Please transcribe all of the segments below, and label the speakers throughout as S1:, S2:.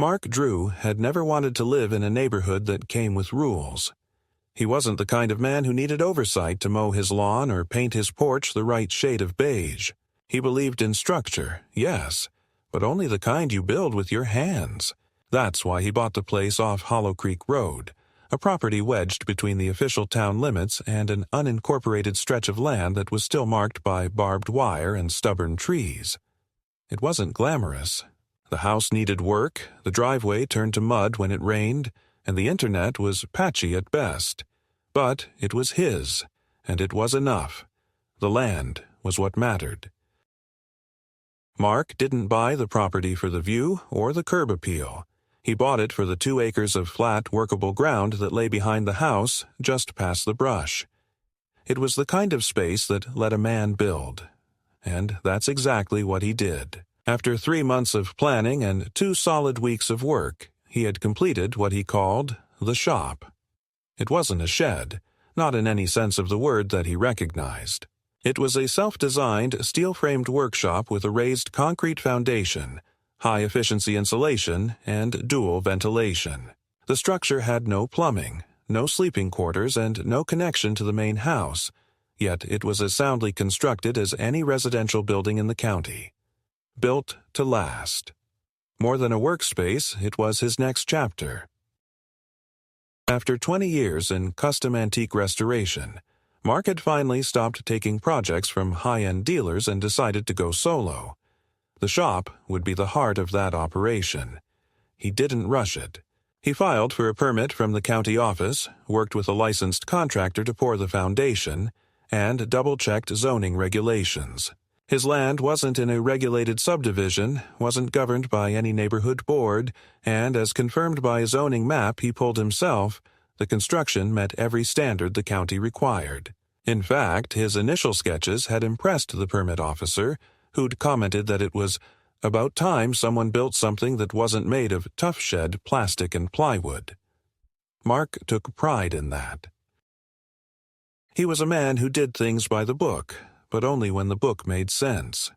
S1: Mark Drew had never wanted to live in a neighborhood that came with rules. He wasn't the kind of man who needed oversight to mow his lawn or paint his porch the right shade of beige. He believed in structure, yes, but only the kind you build with your hands. That's why he bought the place off Hollow Creek Road, a property wedged between the official town limits and an unincorporated stretch of land that was still marked by barbed wire and stubborn trees. It wasn't glamorous. The house needed work, the driveway turned to mud when it rained, and the internet was patchy at best. But it was his, and it was enough. The land was what mattered. Mark didn't buy the property for the view or the curb appeal. He bought it for the 2 acres of flat, workable ground that lay behind the house, just past the brush. It was the kind of space that let a man build. And that's exactly what he did. After 3 months of planning and 2 solid weeks of work, he had completed what he called the shop. It wasn't a shed, not in any sense of the word that he recognized. It was a self-designed, steel-framed workshop with a raised concrete foundation, high-efficiency insulation, and dual ventilation. The structure had no plumbing, no sleeping quarters, and no connection to the main house, yet it was as soundly constructed as any residential building in the county. Built to last. More than a workspace, it was his next chapter. After 20 years in custom antique restoration, Mark had finally stopped taking projects from high-end dealers and decided to go solo. The shop would be the heart of that operation. He didn't rush it. He filed for a permit from the county office, worked with a licensed contractor to pour the foundation, and double-checked zoning regulations. His land wasn't in a regulated subdivision, wasn't governed by any neighborhood board, and as confirmed by a zoning map he pulled himself, the construction met every standard the county required. In fact, his initial sketches had impressed the permit officer, who'd commented that it was about time someone built something that wasn't made of tough shed plastic and plywood. Mark took pride in that. He was a man who did things by the book, but only when the book made sense.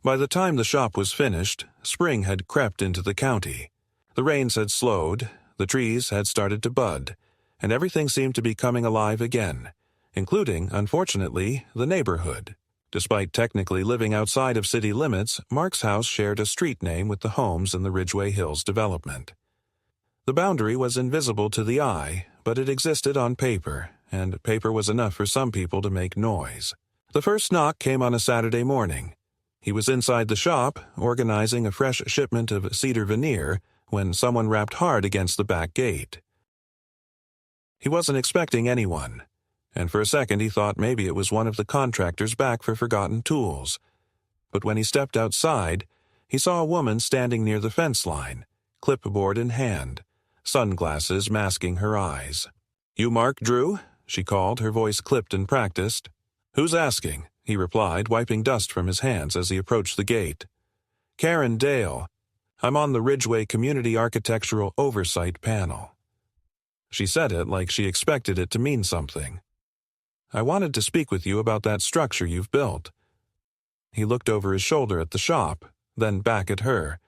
S1: By the time the shop was finished, spring had crept into the county. The rains had slowed, the trees had started to bud, and everything seemed to be coming alive again, including, unfortunately, the neighborhood. Despite technically living outside of city limits, Mark's house shared a street name with the homes in the Ridgeway Hills development. The boundary was invisible to the eye, but it existed on paper, and paper was enough for some people to make noise. The first knock came on a Saturday morning. He was inside the shop, organizing a fresh shipment of cedar veneer, when someone rapped hard against the back gate. He wasn't expecting anyone, and for a second he thought maybe it was one of the contractors back for forgotten tools. But when he stepped outside, he saw a woman standing near the fence line, clipboard in hand, sunglasses masking her eyes. "You Mark Drew?" she called, her voice clipped and practiced. "Who's asking?" he replied, wiping dust from his hands as he approached the gate. "Karen Dale. I'm on the Ridgeway Community Architectural Oversight Panel." She said it like she expected it to mean something. "I wanted to speak with you about that structure you've built." He looked over his shoulder at the shop, then back at her.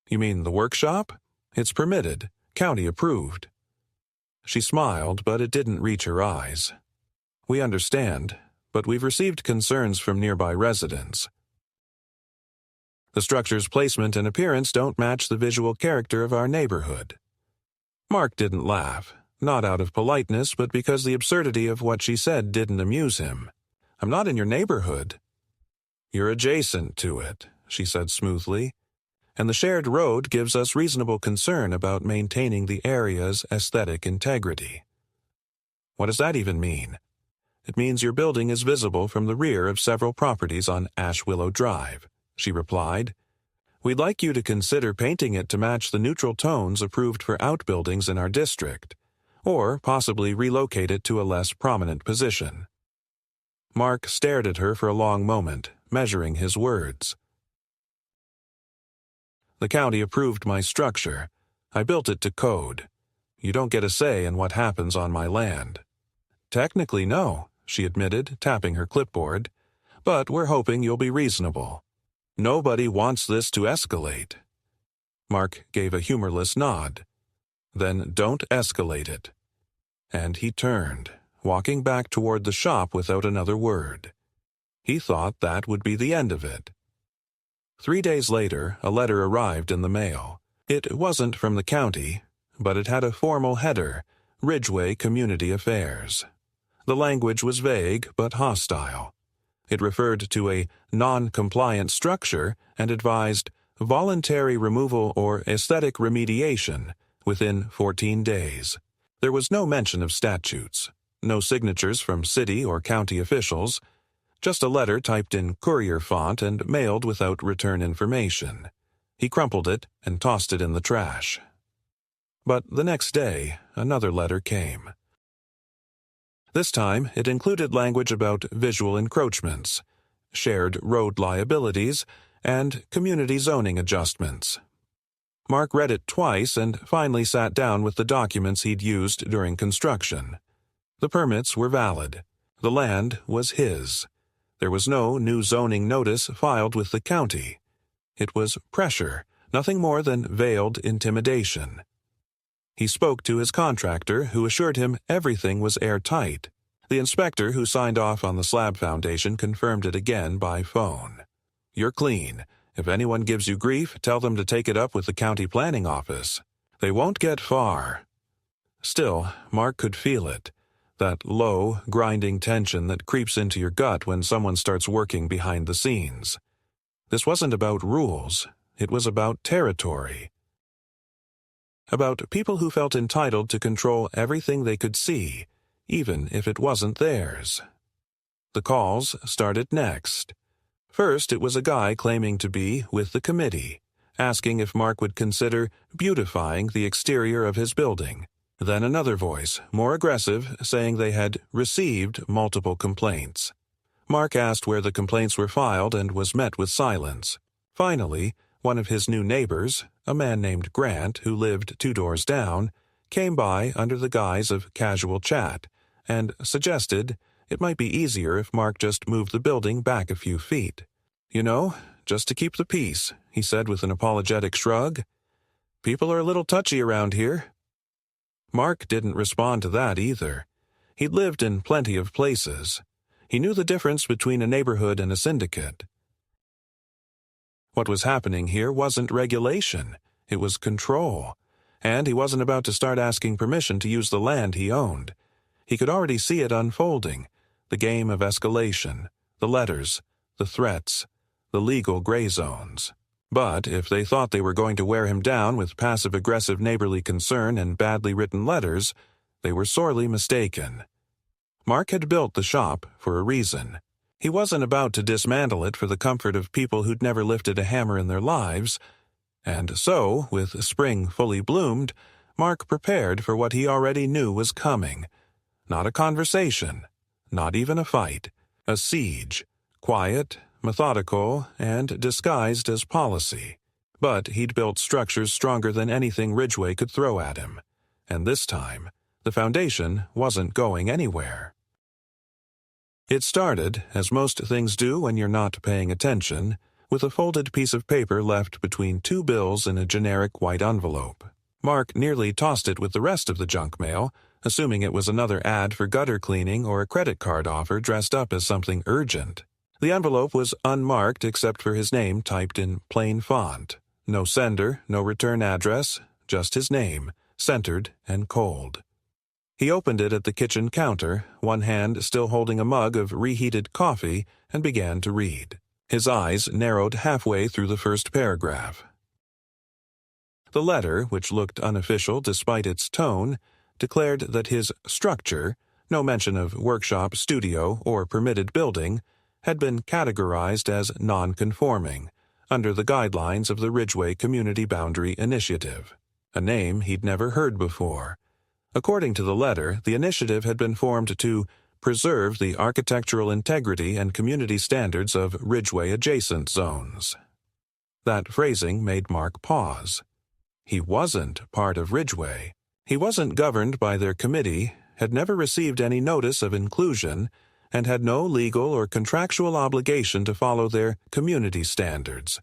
S1: "You mean the workshop? It's permitted, county approved." She smiled, but it didn't reach her eyes. "We understand, but we've received concerns from nearby residents. The structure's placement and appearance don't match the visual character of our neighborhood." Mark didn't laugh, not out of politeness, but because the absurdity of what she said didn't amuse him. "I'm not in your neighborhood." "You're adjacent to it," she said smoothly, "and the shared road gives us reasonable concern about maintaining the area's aesthetic integrity." "What does that even mean?" "It means your building is visible from the rear of several properties on Ash Willow Drive," she replied. "We'd like you to consider painting it to match the neutral tones approved for outbuildings in our district, or possibly relocate it to a less prominent position." Mark stared at her for a long moment, measuring his words. "The county approved my structure. I built it to code. You don't get a say in what happens on my land." "Technically, no," she admitted, tapping her clipboard. "But we're hoping you'll be reasonable. Nobody wants this to escalate." Mark gave a humorless nod. Then don't escalate it. And he turned, walking back toward the shop without another word. He thought that would be the end of it. 3 days later, a letter arrived in the mail. It wasn't from the county, but it had a formal header, Ridgeway Community Affairs. The language was vague but hostile. It referred to a non-compliant structure and advised voluntary removal or aesthetic remediation within 14 days. There was no mention of statutes, no signatures from city or county officials, just a letter typed in courier font and mailed without return information. He crumpled it and tossed it in the trash. But the next day, another letter came. This time, it included language about visual encroachments, shared road liabilities, and community zoning adjustments. Mark read it twice and finally sat down with the documents he'd used during construction. The permits were valid. The land was his. There was no new zoning notice filed with the county. It was pressure, nothing more than veiled intimidation. He spoke to his contractor, who assured him everything was airtight. The inspector who signed off on the slab foundation confirmed it again by phone. "You're clean. If anyone gives you grief, tell them to take it up with the county planning office. They won't get far." Still, Mark could feel it, that low, grinding tension that creeps into your gut when someone starts working behind the scenes. This wasn't about rules. It was about territory. About people who felt entitled to control everything they could see, even if it wasn't theirs. The calls started next. First, it was a guy claiming to be with the committee, asking if Mark would consider beautifying the exterior of his building. Then another voice, more aggressive, saying they had received multiple complaints. Mark asked where the complaints were filed and was met with silence. Finally, one of his new neighbors, a man named Grant who lived 2 doors down, came by under the guise of casual chat and suggested it might be easier if Mark just moved the building back a few feet. "You know, just to keep the peace," he said with an apologetic shrug. "People are a little touchy around here." Mark didn't respond to that either. He'd lived in plenty of places. He knew the difference between a neighborhood and a syndicate. What was happening here wasn't regulation. It was control. And he wasn't about to start asking permission to use the land he owned. He could already see it unfolding, the game of escalation, the letters, the threats, the legal gray zones. But if they thought they were going to wear him down with passive-aggressive neighborly concern and badly written letters, they were sorely mistaken. Mark had built the shop for a reason. He wasn't about to dismantle it for the comfort of people who'd never lifted a hammer in their lives. And so, with spring fully bloomed, Mark prepared for what he already knew was coming. Not a conversation, not even a fight, a siege, quiet, methodical, and disguised as policy. But he'd built structures stronger than anything Ridgeway could throw at him. And this time, the foundation wasn't going anywhere. It started, as most things do when you're not paying attention, with a folded piece of paper left between 2 bills in a generic white envelope. Mark nearly tossed it with the rest of the junk mail, assuming it was another ad for gutter cleaning or a credit card offer dressed up as something urgent. The envelope was unmarked except for his name typed in plain font. No sender, no return address, just his name, centered and cold. He opened it at the kitchen counter, one hand still holding a mug of reheated coffee, and began to read. His eyes narrowed halfway through the first paragraph. The letter, which looked unofficial despite its tone, declared that his structure, no mention of workshop, studio, or permitted building, had been categorized as non-conforming, under the guidelines of the Ridgeway Community Boundary Initiative, a name he'd never heard before. According to the letter, the initiative had been formed to preserve the architectural integrity and community standards of Ridgeway-adjacent zones. That phrasing made Mark pause. He wasn't part of Ridgeway. He wasn't governed by their committee, had never received any notice of inclusion, and had no legal or contractual obligation to follow their community standards.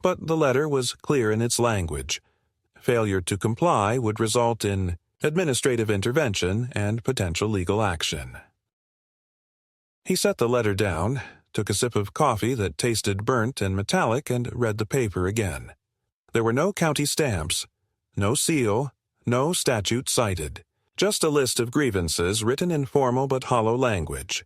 S1: But the letter was clear in its language. Failure to comply would result in administrative intervention and potential legal action. He set the letter down, took a sip of coffee that tasted burnt and metallic, and read the paper again. There were no county stamps, no seal, no statute cited. Just a list of grievances written in formal but hollow language.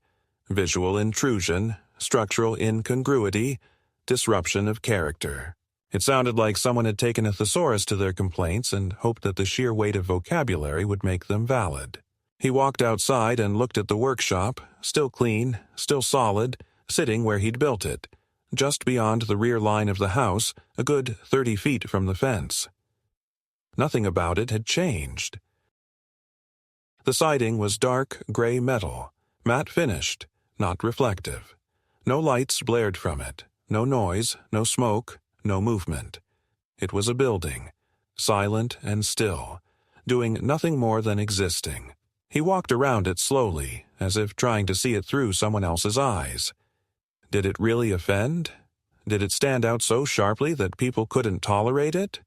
S1: Visual intrusion, structural incongruity, disruption of character. It sounded like someone had taken a thesaurus to their complaints and hoped that the sheer weight of vocabulary would make them valid. He walked outside and looked at the workshop, still clean, still solid, sitting where he'd built it, just beyond the rear line of the house, a good 30 feet from the fence. Nothing about it had changed. The siding was dark gray metal, matte finished, not reflective. No lights blared from it, no noise, no smoke, no movement. It was a building, silent and still, doing nothing more than existing. He walked around it slowly, as if trying to see it through someone else's eyes. Did it really offend? Did it stand out so sharply that people couldn't tolerate it?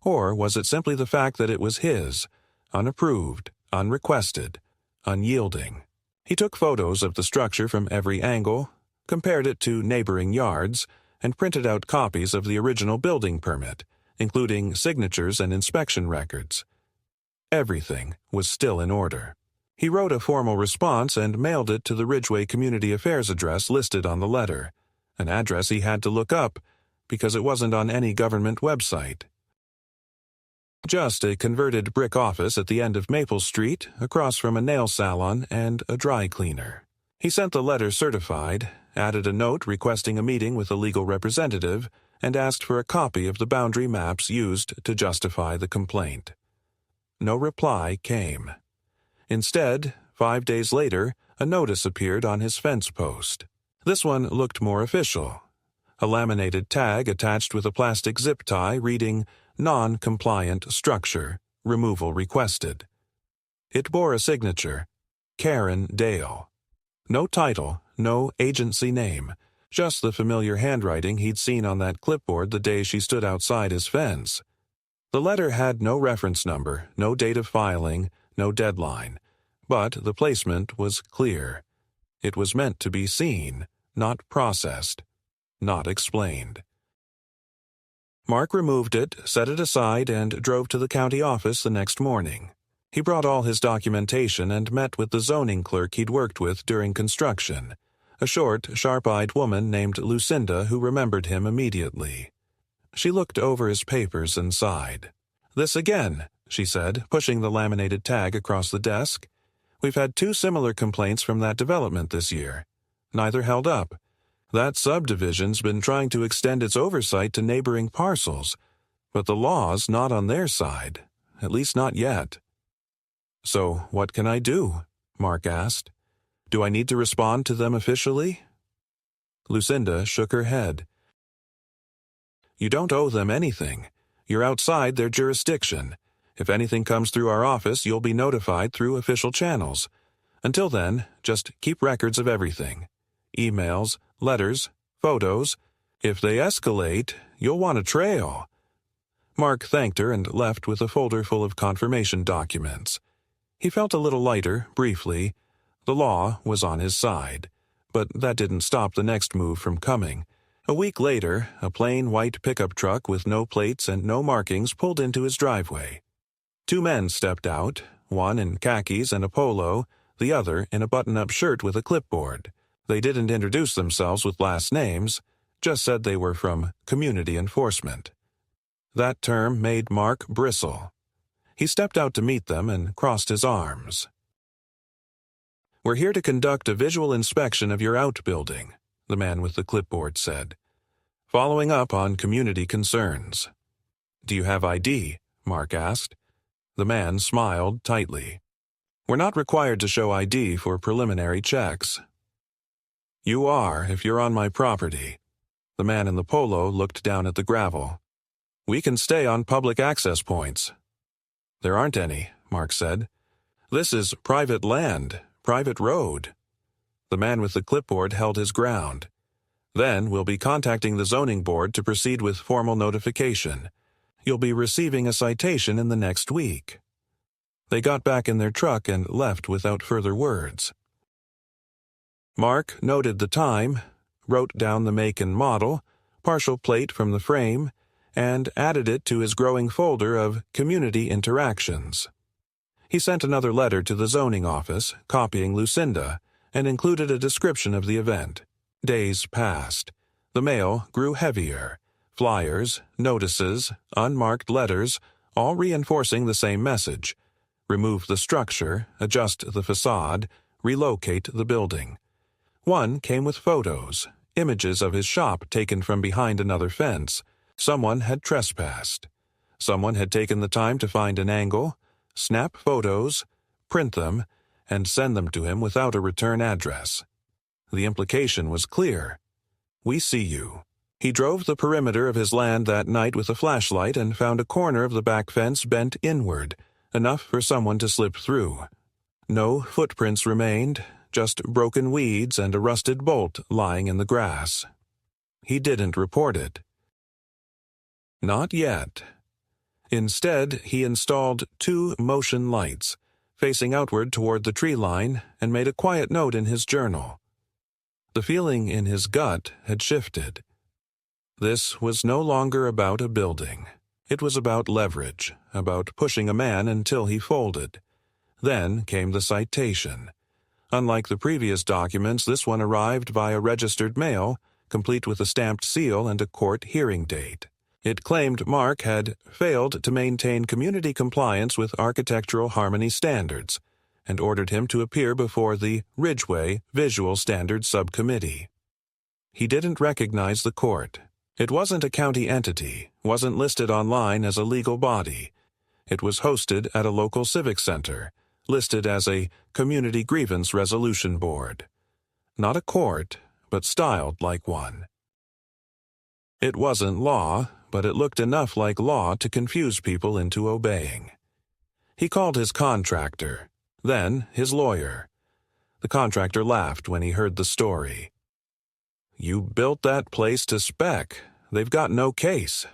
S1: Or was it simply the fact that it was his, unapproved, unrequested, unyielding? He took photos of the structure from every angle, compared it to neighboring yards, and printed out copies of the original building permit, including signatures and inspection records. Everything was still in order. He wrote a formal response and mailed it to the Ridgeway Community Affairs address listed on the letter, an address he had to look up because it wasn't on any government website. Just a converted brick office at the end of Maple Street, across from a nail salon and a dry cleaner. He sent the letter certified, added a note requesting a meeting with a legal representative, and asked for a copy of the boundary maps used to justify the complaint. No reply came. Instead, 5 days later, a notice appeared on his fence post. This one looked more official. A laminated tag attached with a plastic zip tie reading, "Non-compliant structure, removal requested." It bore a signature, Karen Dale. No title, no agency name, just the familiar handwriting he'd seen on that clipboard the day she stood outside his fence. The letter had no reference number, no date of filing, no deadline, but the placement was clear. It was meant to be seen, not processed, not explained. Mark removed it, set it aside, and drove to the county office the next morning. He brought all his documentation and met with the zoning clerk he'd worked with during construction, a short, sharp-eyed woman named Lucinda who remembered him immediately. She looked over his papers and sighed. "This again," she said, pushing the laminated tag across the desk. "We've had 2 similar complaints from that development this year. Neither held up. That subdivision's been trying to extend its oversight to neighboring parcels, but the law's not on their side, at least not yet." "So what can I do?" Mark asked. "Do I need to respond to them officially?" Lucinda shook her head. "You don't owe them anything. You're outside their jurisdiction. If anything comes through our office, you'll be notified through official channels. Until then, just keep records of everything. Emails, letters, photos. If they escalate, you'll want a trail." Mark thanked her and left with a folder full of confirmation documents. He felt a little lighter, briefly. The law was on his side. But that didn't stop the next move from coming. A week later, a plain white pickup truck with no plates and no markings pulled into his driveway. 2 men stepped out, one in khakis and a polo, the other in a button-up shirt with a clipboard. They didn't introduce themselves with last names, just said they were from community enforcement. That term made Mark bristle. He stepped out to meet them and crossed his arms. "We're here to conduct a visual inspection of your outbuilding," the man with the clipboard said, "following up on community concerns." "Do you have ID?" Mark asked. The man smiled tightly. "We're not required to show ID for preliminary checks." "You are if you're on my property." The man in the polo looked down at the gravel. "We can stay on public access points." "There aren't any," Mark said. "This is private land, private road." The man with the clipboard held his ground. Then we'll be contacting the zoning board to proceed with formal notification. You'll be receiving a citation in the next week." They got back in their truck and left without further words. Mark noted the time, wrote down the make and model, partial plate from the frame, and added it to his growing folder of community interactions. He sent another letter to the zoning office, copying Lucinda, and included a description of the event. Days passed. The mail grew heavier. Flyers, notices, unmarked letters, all reinforcing the same message. Remove the structure, adjust the facade, relocate the building. One came with photos, images of his shop taken from behind another fence. Someone had trespassed. Someone had taken the time to find an angle, snap photos, print them, and send them to him without a return address. The implication was clear. "We see you." He drove the perimeter of his land that night with a flashlight and found a corner of the back fence bent inward, enough for someone to slip through. No footprints remained, just broken weeds and a rusted bolt lying in the grass. He didn't report it. Not yet. Instead, he installed 2 motion lights, facing outward toward the tree line, and made a quiet note in his journal. The feeling in his gut had shifted. This was no longer about a building. It was about leverage, about pushing a man until he folded. Then came the citation. Unlike the previous documents, this one arrived via registered mail, complete with a stamped seal and a court hearing date. It claimed Mark had failed to maintain community compliance with architectural harmony standards, and ordered him to appear before the Ridgeway Visual Standards Subcommittee. He didn't recognize the court. It wasn't a county entity, wasn't listed online as a legal body. It was hosted at a local civic center, listed as a Community Grievance Resolution Board. Not a court, but styled like one. It wasn't law, but it looked enough like law to confuse people into obeying. He called his contractor, then his lawyer. The contractor laughed when he heard the story. "You built that place to spec. They've got no case."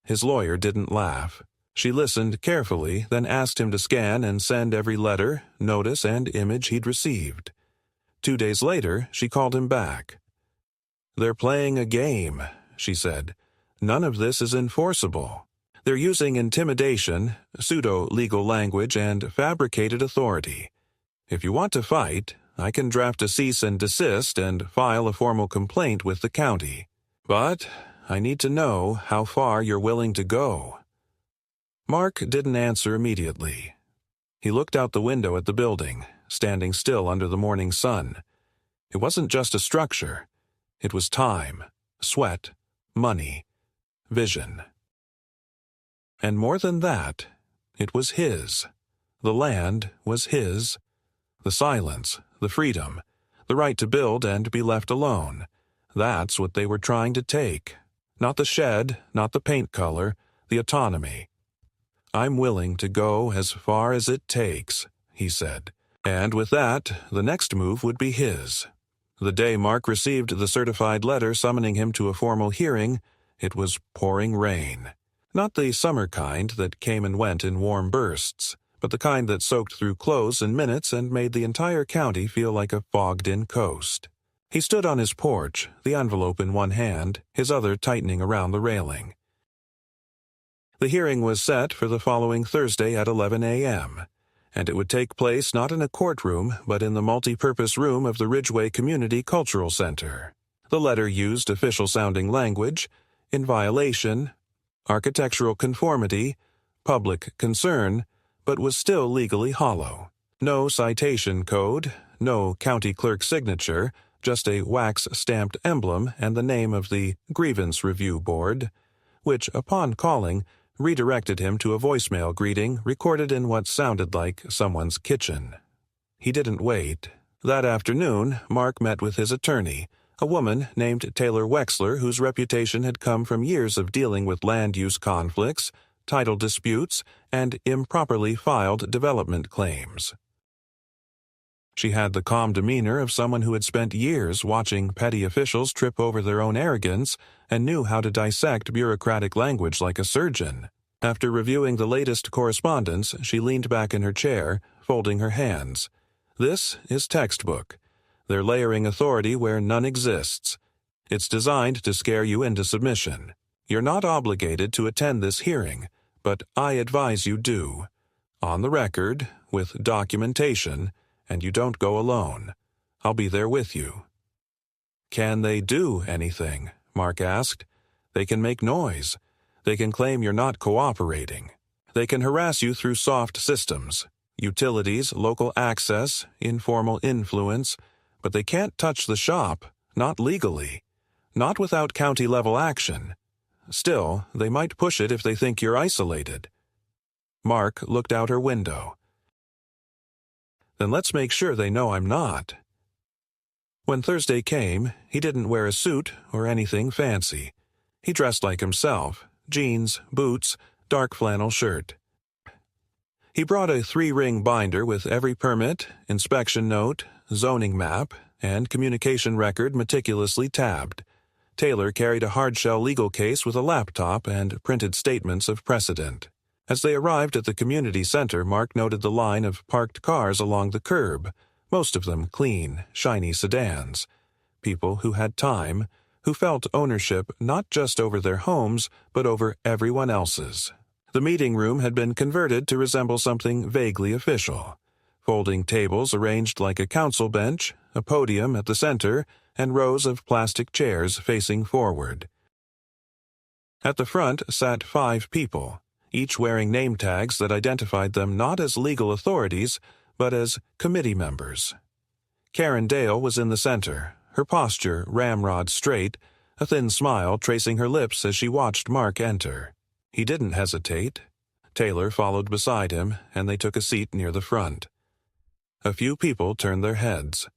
S1: His lawyer didn't laugh. She listened carefully, then asked him to scan and send every letter, notice, and image he'd received. 2 days later, she called him back. "They're playing a game," she said. "None of this is enforceable. They're using intimidation, pseudo-legal language, and fabricated authority. If you want to fight, I can draft a cease and desist and file a formal complaint with the county. But I need to know how far you're willing to go." Mark didn't answer immediately. He looked out the window at the building, standing still under the morning sun. It wasn't just a structure. It was time, sweat, money, vision. And more than that, it was his. The land was his. The silence, the freedom, the right to build and be left alone. That's what they were trying to take. Not the shed, not the paint color, the autonomy. "I'm willing to go as far as it takes," he said. And with that, the next move would be his. The day Mark received the certified letter summoning him to a formal hearing, it was pouring rain. Not the summer kind that came and went in warm bursts, but the kind that soaked through clothes in minutes and made the entire county feel like a fogged-in coast. He stood on his porch, the envelope in one hand, his other tightening around the railing. The hearing was set for the following Thursday at 11 a.m., and it would take place not in a courtroom, but in the multi-purpose room of the Ridgeway Community Cultural Center. The letter used official-sounding language, in violation, architectural conformity, public concern, but was still legally hollow. No citation code, no county clerk signature, just a wax-stamped emblem and the name of the Grievance Review Board, which, upon calling, redirected him to a voicemail greeting recorded in what sounded like someone's kitchen. He didn't wait. That afternoon, Mark met with his attorney, a woman named Taylor Wexler whose reputation had come from years of dealing with land use conflicts, title disputes, and improperly filed development claims. She had the calm demeanor of someone who had spent years watching petty officials trip over their own arrogance and knew how to dissect bureaucratic language like a surgeon. After reviewing the latest correspondence, she leaned back in her chair, folding her hands. This is textbook. They're layering authority where none exists. It's designed to scare you into submission. You're not obligated to attend this hearing, but I advise you do. On the record, with documentation, and you don't go alone. I'll be there with you." "Can they do anything?" Mark asked. "They can make noise. They can claim you're not cooperating. They can harass you through soft systems, utilities, local access, informal influence, but they can't touch the shop, not legally, not without county-level action. Still, they might push it if they think you're isolated." Mark looked out her window. "Then let's make sure they know I'm not." When Thursday came, he didn't wear a suit or anything fancy. He dressed like himself, jeans, boots, dark flannel shirt. He brought a 3-ring binder with every permit, inspection note, zoning map, and communication record meticulously tabbed. Taylor carried a hardshell legal case with a laptop and printed statements of precedent. As they arrived at the community center, Mark noted the line of parked cars along the curb, most of them clean, shiny sedans. People who had time, who felt ownership not just over their homes, but over everyone else's. The meeting room had been converted to resemble something vaguely official. Folding tables arranged like a council bench, a podium at the center, and rows of plastic chairs facing forward. At the front sat 5 people, each wearing name tags that identified them not as legal authorities, but as committee members. Karen Dale was in the center, her posture ramrod straight, a thin smile tracing her lips as she watched Mark enter. He didn't hesitate. Taylor followed beside him, and they took a seat near the front. A few people turned their heads.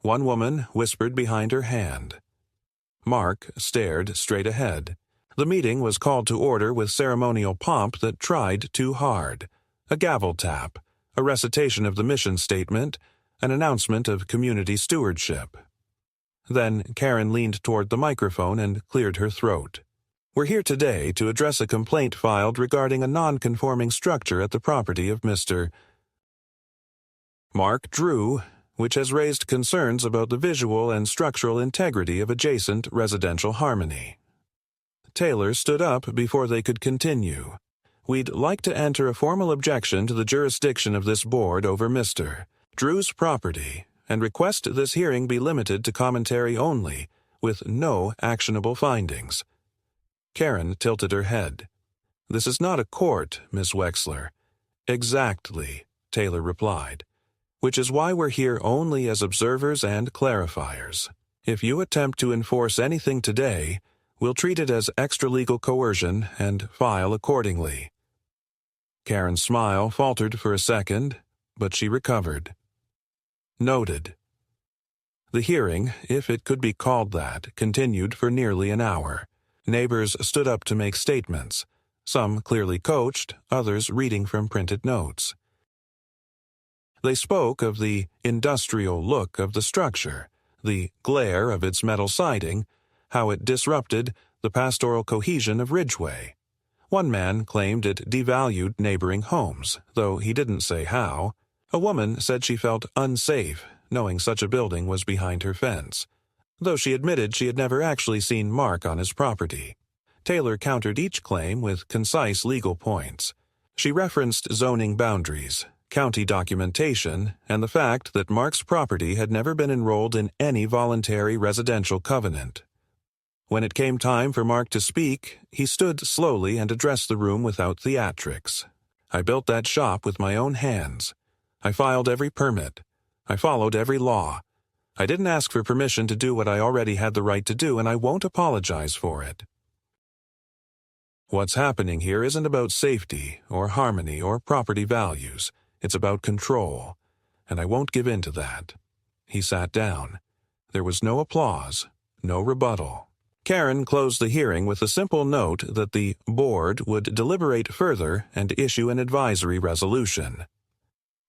S1: One woman whispered behind her hand. Mark stared straight ahead. The meeting was called to order with ceremonial pomp that tried too hard. A gavel tap, a recitation of the mission statement, an announcement of community stewardship. Then Karen leaned toward the microphone and cleared her throat. "We're here today to address a complaint filed regarding a non-conforming structure at the property of Mr. Mark Drew, which has raised concerns about the visual and structural integrity of adjacent residential harmony." Taylor stood up before they could continue. "We'd like to enter a formal objection to the jurisdiction of this board over Mr. Drew's property and request this hearing be limited to commentary only, with no actionable findings." Karen tilted her head. "This is not a court, Miss Wexler." "Exactly," Taylor replied. "Which is why we're here only as observers and clarifiers. If you attempt to enforce anything today, we'll treat it as extra-legal coercion and file accordingly." Karen's smile faltered for a second, but she recovered. "Noted." The hearing, if it could be called that, continued for nearly an hour. Neighbors stood up to make statements, some clearly coached, others reading from printed notes. They spoke of the industrial look of the structure, the glare of its metal siding, how it disrupted the pastoral cohesion of Ridgeway. One man claimed it devalued neighboring homes, though he didn't say how. A woman said she felt unsafe, knowing such a building was behind her fence, though she admitted she had never actually seen Mark on his property. Taylor countered each claim with concise legal points. She referenced zoning boundaries, county documentation, and the fact that Mark's property had never been enrolled in any voluntary residential covenant. When it came time for Mark to speak, he stood slowly and addressed the room without theatrics. "I built that shop with my own hands. I filed every permit. I followed every law. I didn't ask for permission to do what I already had the right to do, and I won't apologize for it. What's happening here isn't about safety or harmony or property values. It's about control, and I won't give in to that." He sat down. There was no applause, no rebuttal. Karen closed the hearing with a simple note that the board would deliberate further and issue an advisory resolution.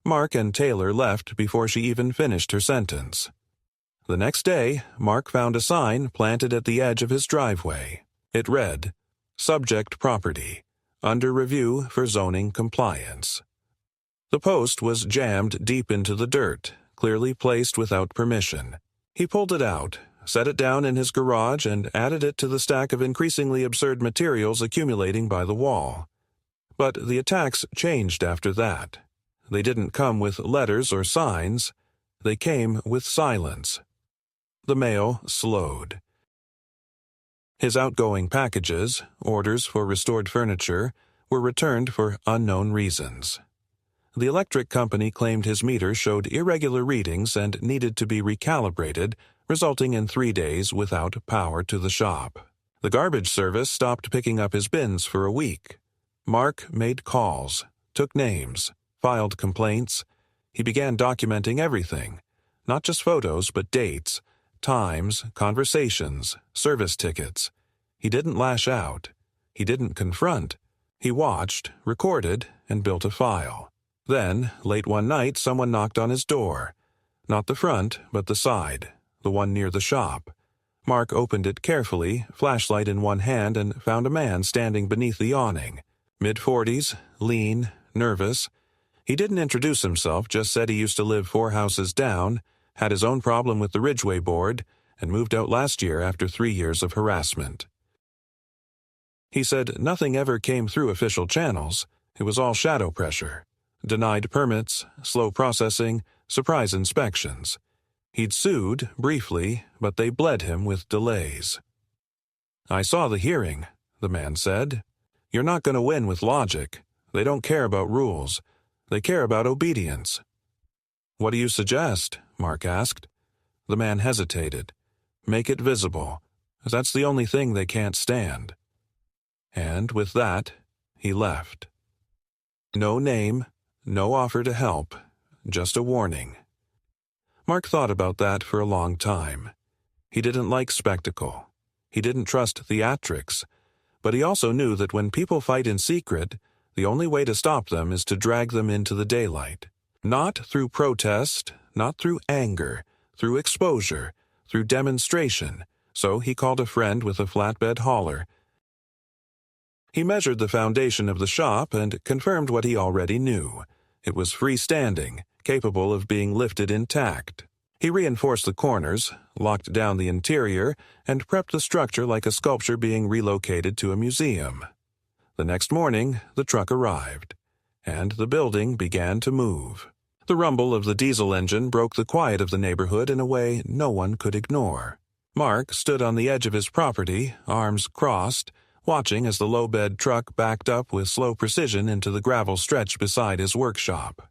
S1: Mark and Taylor left before she even finished her sentence. The next day, Mark found a sign planted at the edge of his driveway. It read, "Subject property, under review for zoning compliance." The post was jammed deep into the dirt, clearly placed without permission. He pulled it out, set it down in his garage, and added it to the stack of increasingly absurd materials accumulating by the wall. But the attacks changed after that. They didn't come with letters or signs. They came with silence. The mail slowed. His outgoing packages, orders for restored furniture, were returned for unknown reasons. The electric company claimed his meter showed irregular readings and needed to be recalibrated, resulting in 3 days without power to the shop. The garbage service stopped picking up his bins for a week. Mark made calls, took names, filed complaints. He began documenting everything, not just photos but dates, times, conversations, service tickets. He didn't lash out. He didn't confront. He watched, recorded, and built a file. Then, late one night, someone knocked on his door. Not the front, but the side, the one near the shop. Mark opened it carefully, flashlight in one hand, and found a man standing beneath the awning. Mid-40s, lean, nervous. He didn't introduce himself, just said he used to live 4 houses down, had his own problem with the Ridgeway board, and moved out last year after 3 years of harassment. He said nothing ever came through official channels. It was all shadow pressure. Denied permits, slow processing, surprise inspections. He'd sued, briefly, but they bled him with delays. "I saw the hearing," the man said. "You're not going to win with logic. They don't care about rules. They care about obedience." "What do you suggest?" Mark asked. The man hesitated. "Make it visible. That's the only thing they can't stand." And with that, he left. No name, no offer to help, just a warning. Mark thought about that for a long time. He didn't like spectacle. He didn't trust theatrics. But he also knew that when people fight in secret, the only way to stop them is to drag them into the daylight. Not through protest, not through anger, through exposure, through demonstration. So he called a friend with a flatbed hauler. He measured the foundation of the shop and confirmed what he already knew. It was freestanding, capable of being lifted intact. He reinforced the corners, locked down the interior, and prepped the structure like a sculpture being relocated to a museum. The next morning, the truck arrived, and the building began to move. The rumble of the diesel engine broke the quiet of the neighborhood in a way no one could ignore. Mark stood on the edge of his property, arms crossed, watching as the low-bed truck backed up with slow precision into the gravel stretch beside his workshop.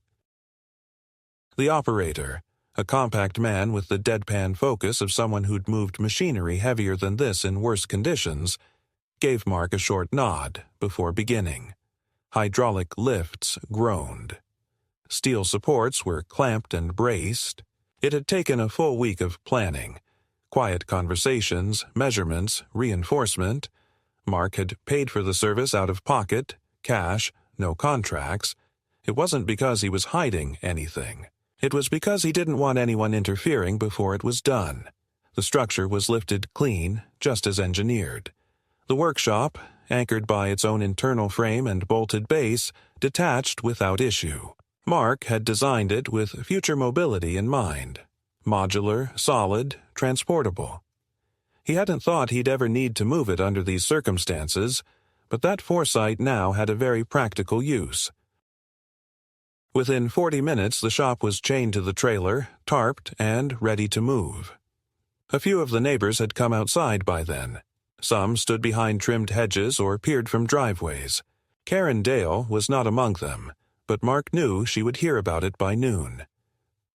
S1: The operator, a compact man with the deadpan focus of someone who'd moved machinery heavier than this in worse conditions, gave Mark a short nod before beginning. Hydraulic lifts groaned. Steel supports were clamped and braced. It had taken a full week of planning, quiet conversations, measurements, reinforcement. Mark had paid for the service out of pocket, cash, no contracts. It wasn't because he was hiding anything. It was because he didn't want anyone interfering before it was done. The structure was lifted clean, just as engineered. The workshop, anchored by its own internal frame and bolted base, detached without issue. Mark had designed it with future mobility in mind. Modular, solid, transportable. He hadn't thought he'd ever need to move it under these circumstances, but that foresight now had a very practical use. Within 40 minutes, the shop was chained to the trailer, tarped, and ready to move. A few of the neighbors had come outside by then. Some stood behind trimmed hedges or peered from driveways. Karen Dale was not among them, but Mark knew she would hear about it by noon.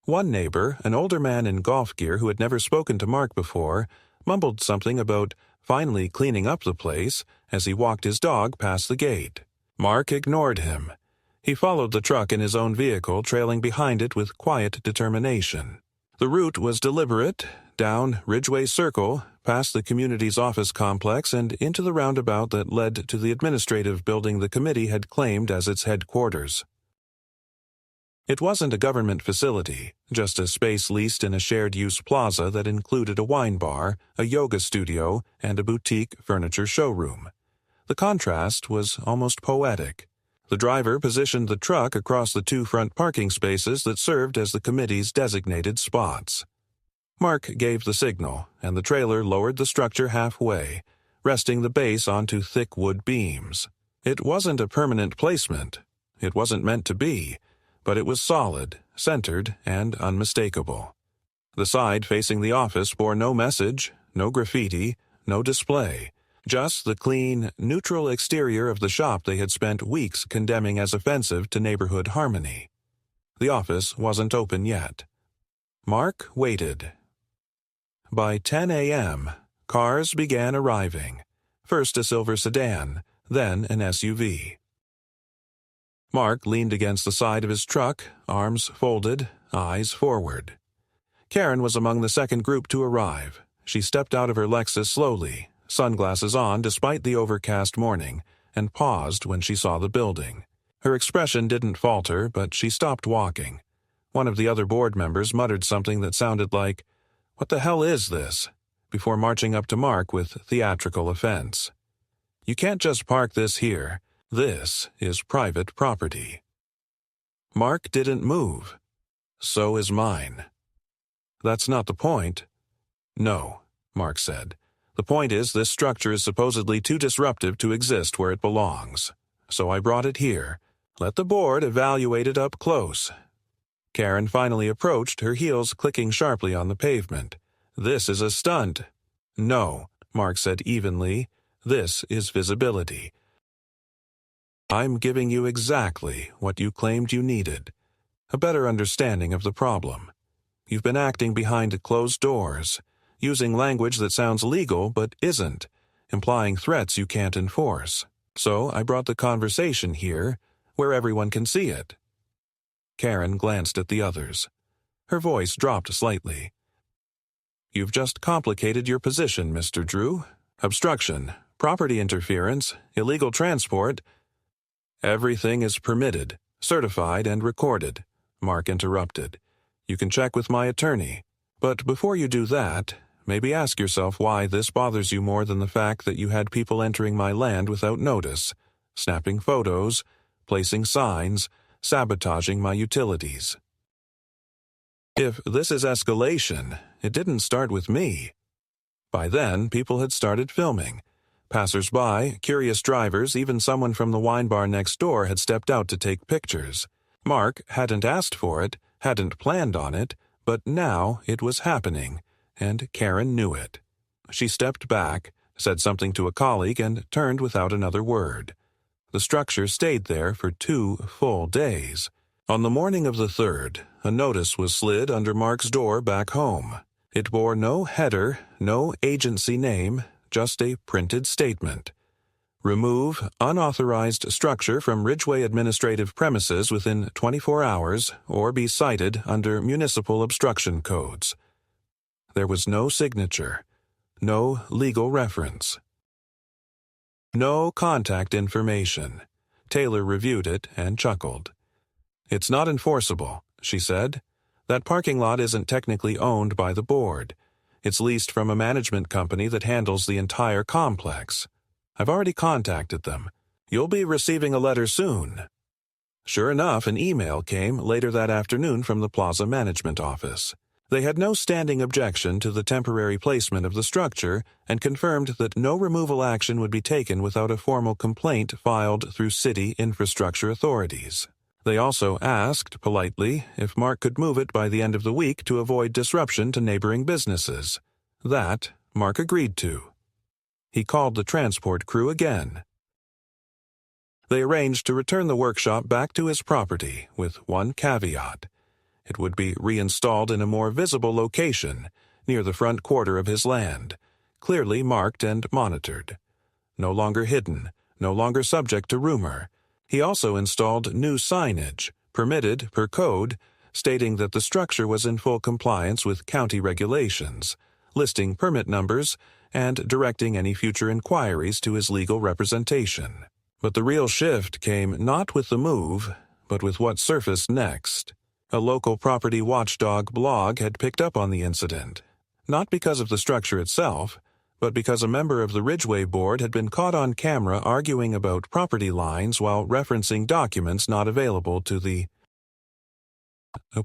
S1: One neighbor, an older man in golf gear who had never spoken to Mark before, mumbled something about finally cleaning up the place as he walked his dog past the gate. Mark ignored him. He followed the truck in his own vehicle, trailing behind it with quiet determination. The route was deliberate, down Ridgeway Circle, past the community's office complex, and into the roundabout that led to the administrative building the committee had claimed as its headquarters. It wasn't a government facility, just a space leased in a shared-use plaza that included a wine bar, a yoga studio, and a boutique furniture showroom. The contrast was almost poetic. The driver positioned the truck across the two front parking spaces that served as the committee's designated spots. Mark gave the signal, and the trailer lowered the structure halfway, resting the base onto thick wood beams. It wasn't a permanent placement. It wasn't meant to be, but it was solid, centered, and unmistakable. The side facing the office bore no message, no graffiti, no display, just the clean, neutral exterior of the shop they had spent weeks condemning as offensive to neighborhood harmony. The office wasn't open yet. Mark waited. By 10 a.m., cars began arriving, first a silver sedan, then an SUV. Mark leaned against the side of his truck, arms folded, eyes forward. Karen was among the second group to arrive. She stepped out of her Lexus slowly, sunglasses on despite the overcast morning, and paused when she saw the building. Her expression didn't falter, but she stopped walking. One of the other board members muttered something that sounded like, "What the hell is this?" before marching up to Mark with theatrical offense. "You can't just park this here. This is private property." Mark didn't move. "So is mine." "That's not the point." "No," Mark said. "The point is this structure is supposedly too disruptive to exist where it belongs. So I brought it here. Let the board evaluate it up close." Karen finally approached, her heels clicking sharply on the pavement. "This is a stunt." "No," Mark said evenly. "This is visibility. I'm giving you exactly what you claimed you needed. A better understanding of the problem. You've been acting behind closed doors, using language that sounds legal but isn't, implying threats you can't enforce. So I brought the conversation here, where everyone can see it." Karen glanced at the others. Her voice dropped slightly. "You've just complicated your position, Mr. Drew. Obstruction, property interference, illegal transport—" "Everything is permitted, certified, and recorded," Mark interrupted. "You can check with my attorney. But before you do that, maybe ask yourself why this bothers you more than the fact that you had people entering my land without notice, snapping photos, placing signs, sabotaging my utilities. If this is escalation, it didn't start with me." By then, people had started filming. Passers-by, curious drivers, even someone from the wine bar next door had stepped out to take pictures. Mark hadn't asked for it, hadn't planned on it, but now it was happening, and Karen knew it. She stepped back, said something to a colleague, and turned without another word. The structure stayed there for 2 full days. On the morning of the 3rd, a notice was slid under Mark's door back home. It bore no header, no agency name, just a printed statement. "Remove unauthorized structure from Ridgeway administrative premises within 24 hours or be cited under municipal obstruction codes." There was no signature, no legal reference. No contact information. Taylor reviewed it and chuckled. "It's not enforceable," she said. "That parking lot isn't technically owned by the board. It's leased from a management company that handles the entire complex. I've already contacted them. You'll be receiving a letter soon." Sure enough, an email came later that afternoon from the Plaza Management Office. They had no standing objection to the temporary placement of the structure and confirmed that no removal action would be taken without a formal complaint filed through city infrastructure authorities. They also asked, politely, if Mark could move it by the end of the week to avoid disruption to neighboring businesses. That Mark agreed to. He called the transport crew again. They arranged to return the workshop back to his property with one caveat. It would be reinstalled in a more visible location, near the front quarter of his land, clearly marked and monitored. No longer hidden, no longer subject to rumor. He also installed new signage, permitted per code, stating that the structure was in full compliance with county regulations, listing permit numbers, and directing any future inquiries to his legal representation. But the real shift came not with the move, but with what surfaced next. A local property watchdog blog had picked up on the incident, not because of the structure itself, but because a member of the Ridgeway board had been caught on camera arguing about property lines while referencing documents not available to the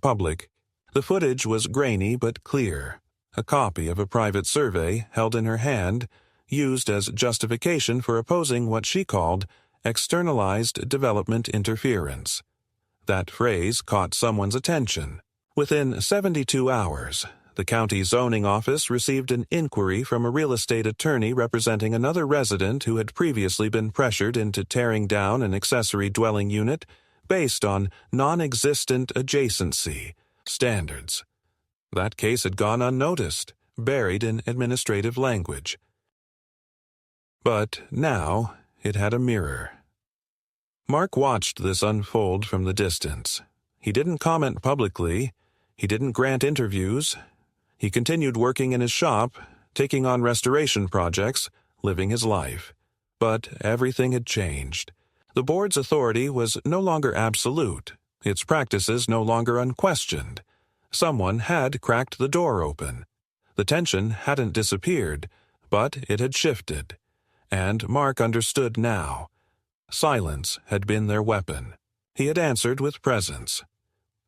S1: public. The footage was grainy but clear, a copy of a private survey held in her hand, used as justification for opposing what she called externalized development interference. That phrase caught someone's attention. Within 72 hours, the county zoning office received an inquiry from a real estate attorney representing another resident who had previously been pressured into tearing down an accessory dwelling unit based on non-existent adjacency standards. That case had gone unnoticed, buried in administrative language. But now it had a mirror. Mark watched this unfold from the distance. He didn't comment publicly. He didn't grant interviews. He continued working in his shop, taking on restoration projects, living his life. But everything had changed. The board's authority was no longer absolute, its practices no longer unquestioned. Someone had cracked the door open. The tension hadn't disappeared, but it had shifted. And Mark understood now. Silence had been their weapon. He had answered with presence.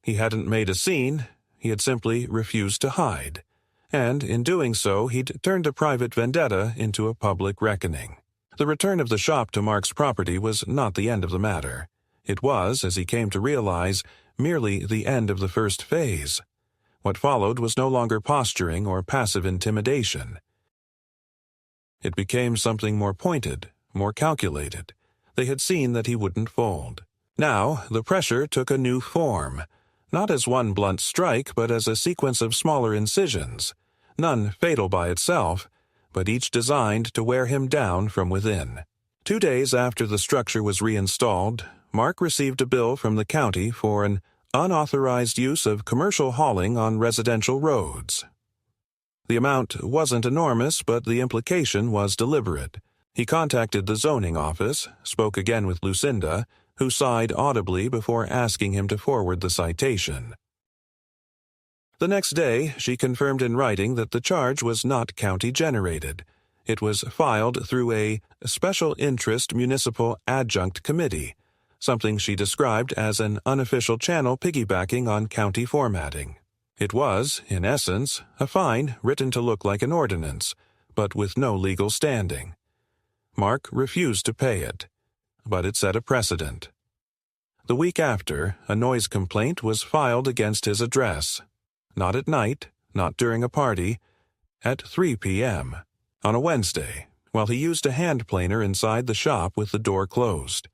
S1: He hadn't made a scene. He had simply refused to hide, and in doing so he'd turned a private vendetta into a public reckoning. The return of the shop to Mark's property was not the end of the matter. It was, as he came to realize, merely the end of the first phase. What followed was no longer posturing or passive intimidation. It became something more pointed, more calculated. They had seen that he wouldn't fold. Now the pressure took a new form. Not as one blunt strike, but as a sequence of smaller incisions, none fatal by itself, but each designed to wear him down from within. 2 days after the structure was reinstalled, Mark received a bill from the county for an unauthorized use of commercial hauling on residential roads. The amount wasn't enormous, but the implication was deliberate. He contacted the zoning office, spoke again with Lucinda, who sighed audibly before asking him to forward the citation. The next day, she confirmed in writing that the charge was not county-generated. It was filed through a special interest municipal adjunct committee, something she described as an unofficial channel piggybacking on county formatting. It was, in essence, a fine written to look like an ordinance, but with no legal standing. Mark refused to pay it, but it set a precedent. The week after, a noise complaint was filed against his address. Not at night, not during a party, at 3 p.m., on a Wednesday, while he used a hand planer inside the shop with the door closed.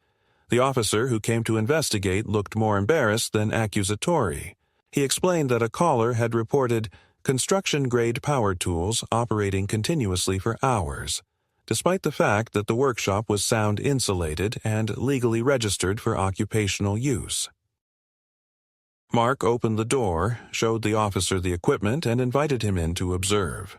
S1: The officer who came to investigate looked more embarrassed than accusatory. He explained that a caller had reported construction-grade power tools operating continuously for hours, despite the fact that the workshop was sound insulated and legally registered for occupational use. Mark opened the door, showed the officer the equipment, and invited him in to observe.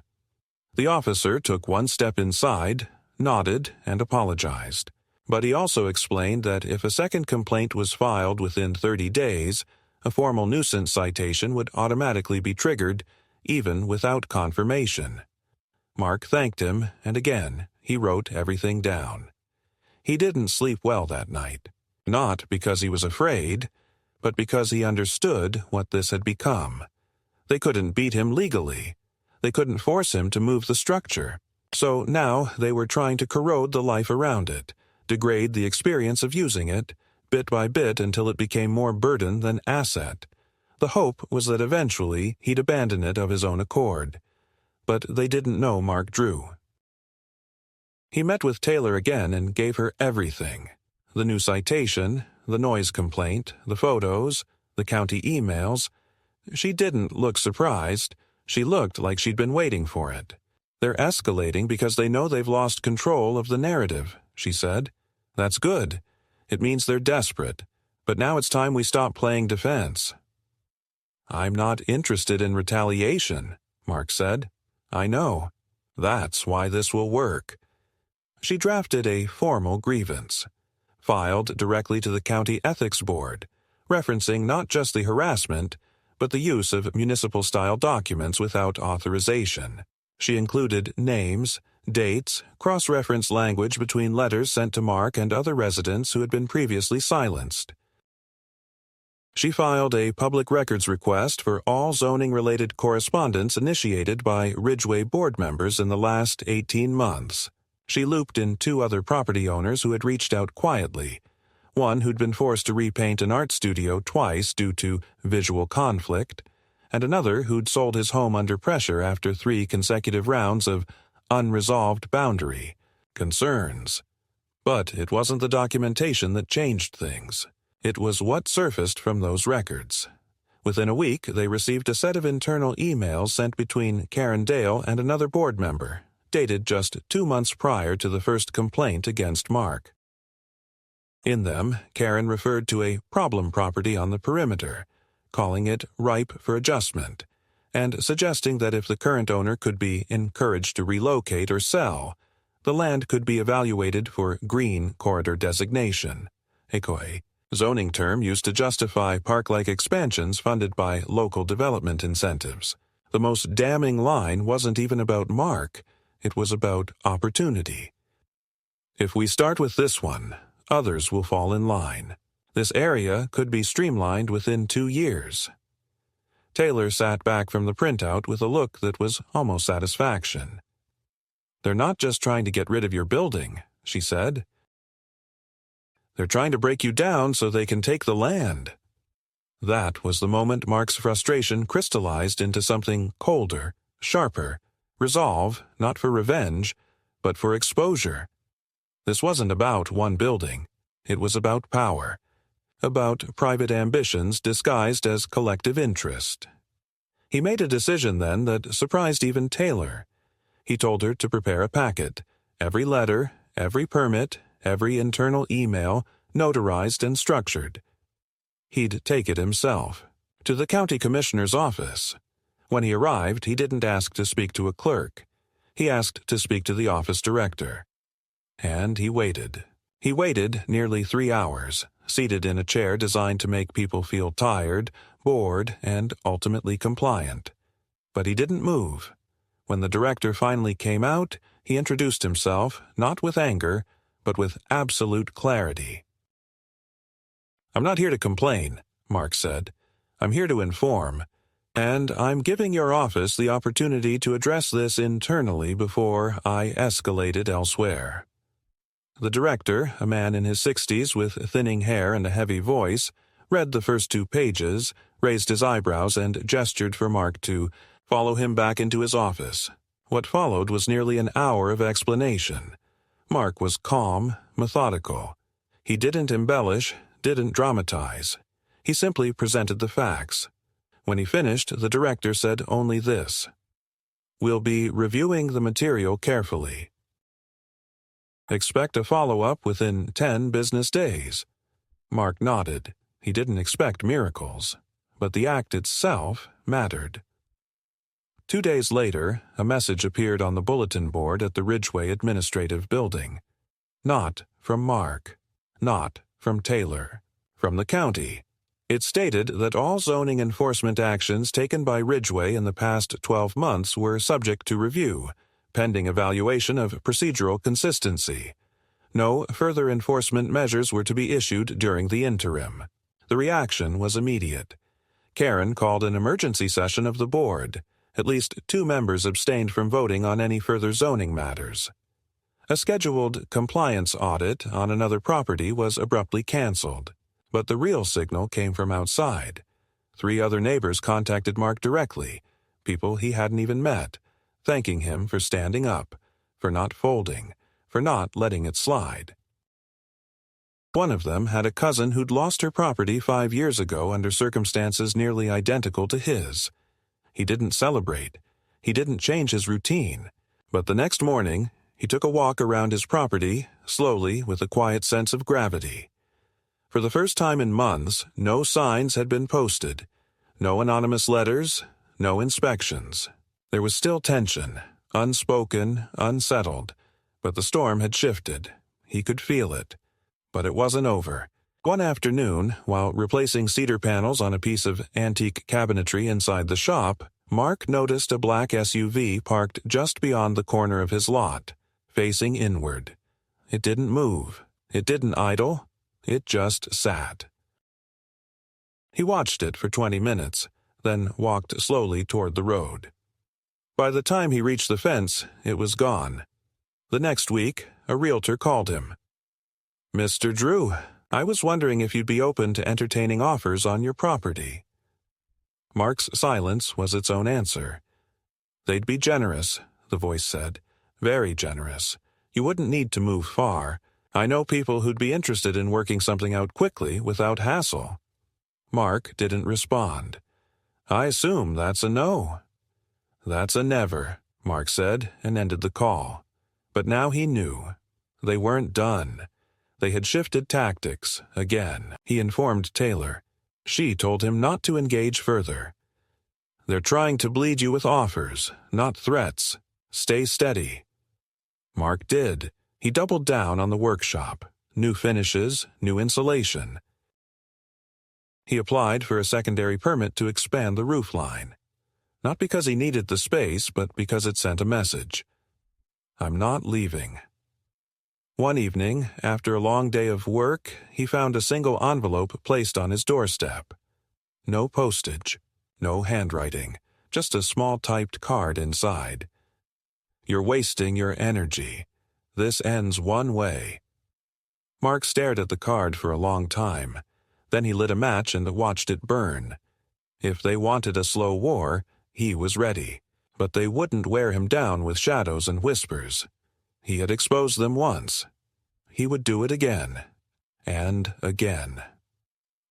S1: The officer took one step inside, nodded, and apologized. But he also explained that if a second complaint was filed within 30 days, a formal nuisance citation would automatically be triggered, even without confirmation. Mark thanked him, and again, he wrote everything down. He didn't sleep well that night, not because he was afraid, but because he understood what this had become. They couldn't beat him legally. They couldn't force him to move the structure. So now they were trying to corrode the life around it, degrade the experience of using it, bit by bit until it became more burden than asset. The hope was that eventually he'd abandon it of his own accord. But they didn't know Mark Drew. He met with Taylor again and gave her everything. The new citation, the noise complaint, the photos, the county emails. She didn't look surprised. She looked like she'd been waiting for it. They're escalating because they know they've lost control of the narrative, she said. That's good. It means they're desperate. But now it's time we stop playing defense. I'm not interested in retaliation, Mark said. I know. That's why this will work. She drafted a formal grievance, filed directly to the county ethics board, referencing not just the harassment, but the use of municipal-style documents without authorization. She included names, dates, cross-reference language between letters sent to Mark and other residents who had been previously silenced. She filed a public records request for all zoning-related correspondence initiated by Ridgeway board members in the last 18 months. She looped in 2 other property owners who had reached out quietly, one who'd been forced to repaint an art studio twice due to visual conflict, and another who'd sold his home under pressure after 3 consecutive rounds of unresolved boundary concerns. But it wasn't the documentation that changed things. It was what surfaced from those records. Within a week, they received a set of internal emails sent between Karen Dale and another board member, dated just 2 months prior to the first complaint against Mark. In them, Karen referred to a problem property on the perimeter, calling it ripe for adjustment, and suggesting that if the current owner could be encouraged to relocate or sell, the land could be evaluated for green corridor designation, a zoning term used to justify park-like expansions funded by local development incentives. The most damning line wasn't even about Mark, it was about opportunity. If we start with this one, others will fall in line. This area could be streamlined within 2 years. Taylor sat back from the printout with a look that was almost satisfaction. "They're not just trying to get rid of your building," she said. "They're trying to break you down so they can take the land." That was the moment Mark's frustration crystallized into something colder, sharper, resolve, not for revenge, but for exposure. This wasn't about one building. It was about power, about private ambitions disguised as collective interest. He made a decision then that surprised even Taylor. He told her to prepare a packet, every letter, every permit, every internal email, notarized and structured. He'd take it himself, to the county commissioner's office. When he arrived, he didn't ask to speak to a clerk. He asked to speak to the office director. And he waited. He waited nearly 3 hours, seated in a chair designed to make people feel tired, bored, and ultimately compliant. But he didn't move. When the director finally came out, he introduced himself, not with anger, but with absolute clarity. "I'm not here to complain," Mark said. "I'm here to inform. And I'm giving your office the opportunity to address this internally before I escalate it elsewhere." The director, a man in his 60s with thinning hair and a heavy voice, read the first 2 pages, raised his eyebrows, and gestured for Mark to follow him back into his office. What followed was nearly an hour of explanation. Mark was calm, methodical. He didn't embellish, didn't dramatize. He simply presented the facts. When he finished, the director said only this: "We'll be reviewing the material carefully. Expect a follow-up within 10 business days." Mark nodded. He didn't expect miracles, but the act itself mattered. 2 days later, a message appeared on the bulletin board at the Ridgeway Administrative Building. Not from Mark. Not from Taylor. From the county. It stated that all zoning enforcement actions taken by Ridgeway in the past 12 months were subject to review, pending evaluation of procedural consistency. No further enforcement measures were to be issued during the interim. The reaction was immediate. Karen called an emergency session of the board. At least 2 members abstained from voting on any further zoning matters. A scheduled compliance audit on another property was abruptly canceled. But the real signal came from outside. 3 other neighbors contacted Mark directly, people he hadn't even met, thanking him for standing up, for not folding, for not letting it slide. One of them had a cousin who'd lost her property 5 years ago under circumstances nearly identical to his. He didn't celebrate. He didn't change his routine. But the next morning, he took a walk around his property, slowly, with a quiet sense of gravity. For the first time in months, no signs had been posted. No anonymous letters, no inspections. There was still tension, unspoken, unsettled, but the storm had shifted. He could feel it. But it wasn't over. One afternoon, while replacing cedar panels on a piece of antique cabinetry inside the shop, Mark noticed a black SUV parked just beyond the corner of his lot, facing inward. It didn't move. It didn't idle. It just sat. He watched it for 20 minutes, then walked slowly toward the road. By the time he reached the fence, it was gone. The next week, a realtor called him. "Mr. Drew, I was wondering if you'd be open to entertaining offers on your property." Mark's silence was its own answer. "They'd be generous," the voice said. "Very generous. You wouldn't need to move far. I know people who'd be interested in working something out quickly without hassle." Mark didn't respond. "I assume that's a no." "That's a never," Mark said, and ended the call. But now he knew. They weren't done. They had shifted tactics, again, he informed Taylor. She told him not to engage further. "They're trying to bleed you with offers, not threats. Stay steady." Mark did. He doubled down on the workshop. New finishes, new insulation. He applied for a secondary permit to expand the roof line. Not because he needed the space, but because it sent a message. "I'm not leaving." One evening, after a long day of work, he found a single envelope placed on his doorstep. No postage, no handwriting, just a small typed card inside. "You're wasting your energy. This ends one way." Mark stared at the card for a long time. Then he lit a match and watched it burn. If they wanted a slow war, he was ready. But they wouldn't wear him down with shadows and whispers. He had exposed them once. He would do it again. And again.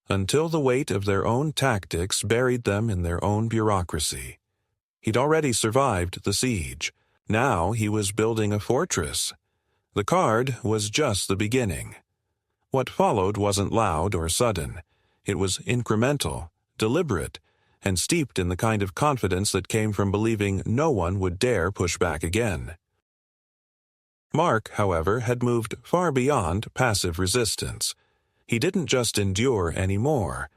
S1: Until the weight of their own tactics buried them in their own bureaucracy. He'd already survived the siege. Now he was building a fortress. The card was just the beginning. What followed wasn't loud or sudden. It was incremental, deliberate, and steeped in the kind of confidence that came from believing no one would dare push back again. Mark, however, had moved far beyond passive resistance. He didn't just endure anymore.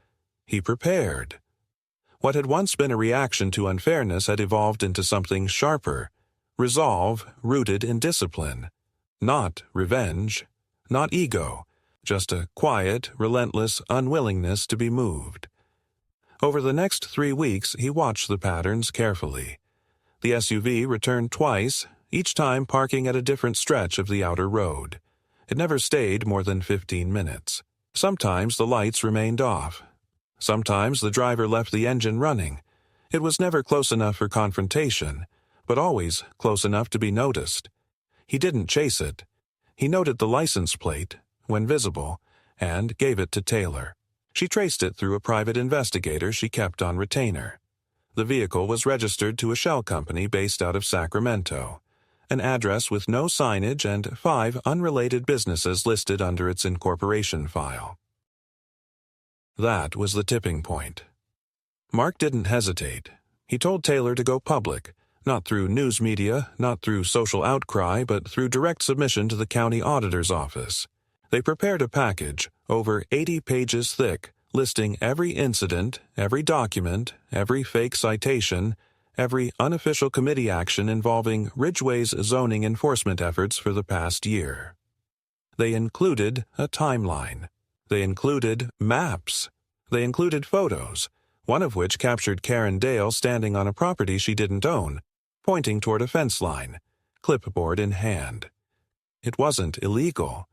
S1: He prepared. What had once been a reaction to unfairness had evolved into something sharper. Resolve rooted in discipline. Not revenge. Not ego. Just a quiet, relentless unwillingness to be moved. Over the next 3 weeks, he watched the patterns carefully. The SUV returned twice, each time parking at a different stretch of the outer road. It never stayed more than 15 minutes. Sometimes the lights remained off. Sometimes the driver left the engine running. It was never close enough for confrontation, but always close enough to be noticed. He didn't chase it. He noted the license plate, when visible, and gave it to Taylor. She traced it through a private investigator she kept on retainer. The vehicle was registered to a shell company based out of Sacramento, an address with no signage and 5 unrelated businesses listed under its incorporation file. That was the tipping point. Mark didn't hesitate. He told Taylor to go public, not through news media, not through social outcry, but through direct submission to the county auditor's office. They prepared a package, over 80 pages thick, listing every incident, every document, every fake citation, every unofficial committee action involving Ridgeway's zoning enforcement efforts for the past year. They included a timeline. They included maps. They included photos, one of which captured Karen Dale standing on a property she didn't own, pointing toward a fence line, clipboard in hand. It wasn't illegal,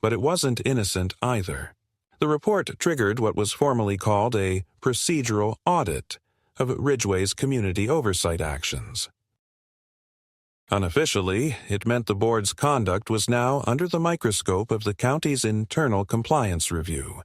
S1: but it wasn't innocent either. The report triggered what was formally called a procedural audit of Ridgeway's community oversight actions. Unofficially, it meant the board's conduct was now under the microscope of the county's internal compliance review,